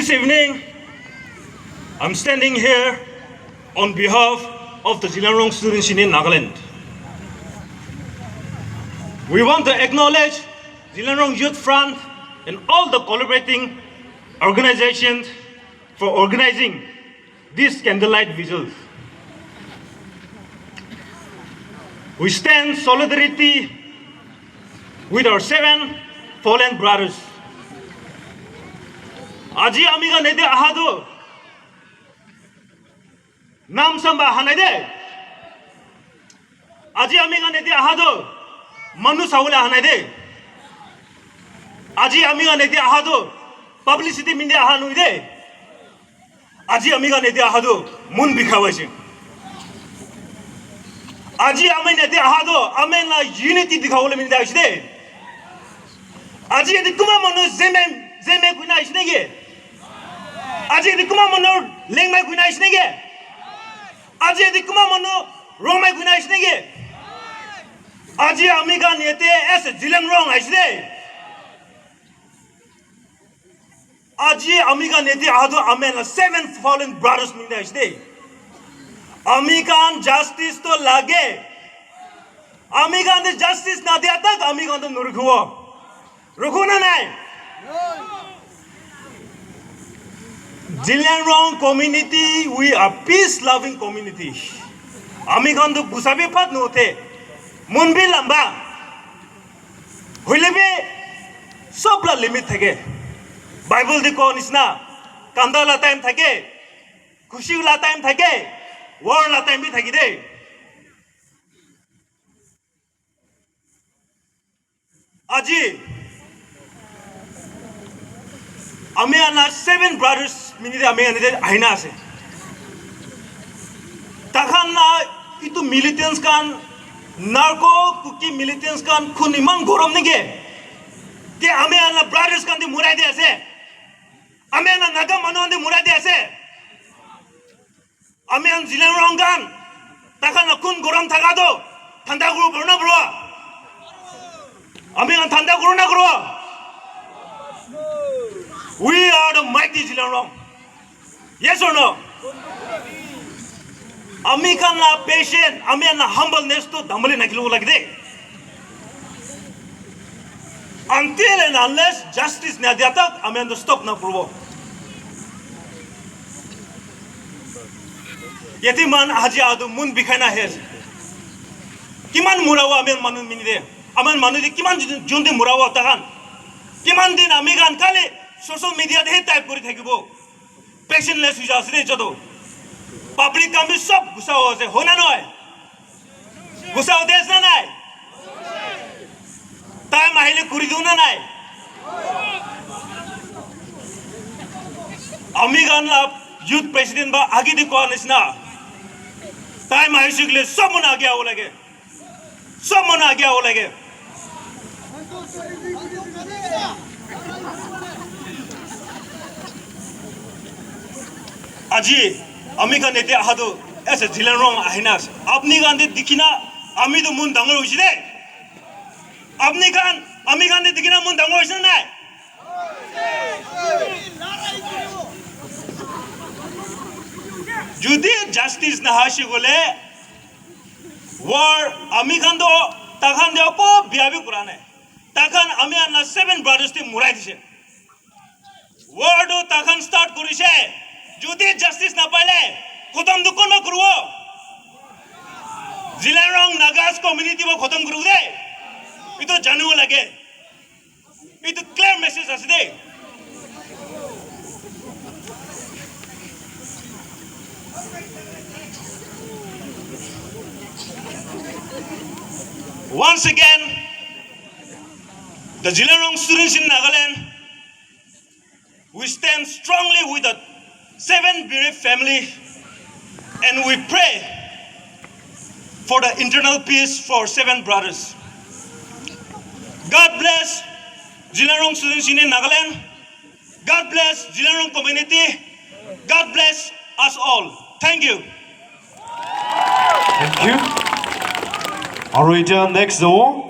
This evening, I'm standing here on behalf of the Zeliangrong students in Nagaland. We want to acknowledge Zeliangrong Youth Front and all the collaborating organizations for organizing these candlelight vigils. We stand solidarity with our 7 fallen brothers. Aji amiga nede ahado nam samba hanade. Aji amiga nede ahado manu saula hanade. Aji amiga nede ahado publicity minde ahanu ide. Aji amiga nede ahado mun bikhawashi. Aji ame nede ahado ame na unity dikhawole minde ashide. Aji edi kuma manu zeme kuna ishnege. Aji edi kuma manu lengmai kuna ishnege. Aji edi kuma manu romai kuna ishnege. Aji amiga nete es Zeliangrong ashide. Aji amiga nete ahado ame na 7 fallen brothers minde ashide. Amigan justice to lage. Amigan the justice na dia tak amigan to nurukhuwa. Rukhuna nai. Zeliangrong community, we are peace-loving community. Amigan to busabi pat note. Munbi lamba. Hulebe sobla limit thake. Bible di ko nisna. Kanda la time thake. Khushi la time thake. War la time bhi thaki de. Aji ame ana 7 brothers minide ame anide aina ase. Takhan na itu militants kan narco cookie militants kan khun iman gorom nige. Ke ame ana brothers kan di murai de ase. Ame ana naga manu de murai de ase. Ame an Zeliangrong kan takhan akun gorom thagado thanda guru borna bro. Ame an thanda guru na guru. We are the mighty Zeliangrong. Yes or no? Ami kan na patient, ami na humbleness to dambali nakilu lagde. Until and unless justice na diatak, ami an stop na purbo. Yeti man haji adu mun bikhaina hes. Kiman murawa ami manu minide. Aman manu di kiman junde murawa tahan. Kiman din ami kan kali social media de type kori thakibo. Passionless hui jasre jodo. Public kam bhi sab gusa ho ase hona noy. Gusa ho des na nai. Tai mahile kuri du na nai. Ami gan la youth president ba agi di ko nisna. Tai mahisikle sab mon age ho lage. Sab mon age ho lage. Aji amiga nete ahado ऐसे Zeliangrong ahinas अपनी गांधी दिखिना अमी तो मुन दंगल हुई दे अपनी गान अमी गांधी दिखिना मुन दंगल हुई ना जुदी justice ना हाशी बोले war अमी गान तो तखान दे अपो बियाबी कुराने तखान अमी अन्ना 7 brothers ते मुराई दिशे war दो तखान start करिशे जुदी justice ना पाले खत्म दुकान में करो Zeliangrong Nagas community में खत्म करो दे ये तो जानू लगे ये तो clear message आसे दे once again the Zeliangrong students in Nagaland we stand strongly with the 7 bereaved family and we pray for the internal peace for 7 brothers. God bless Zeliangrong students in Nagaland. God bless Zeliangrong community. God bless us all. Thank you. Thank you. Alright, next door.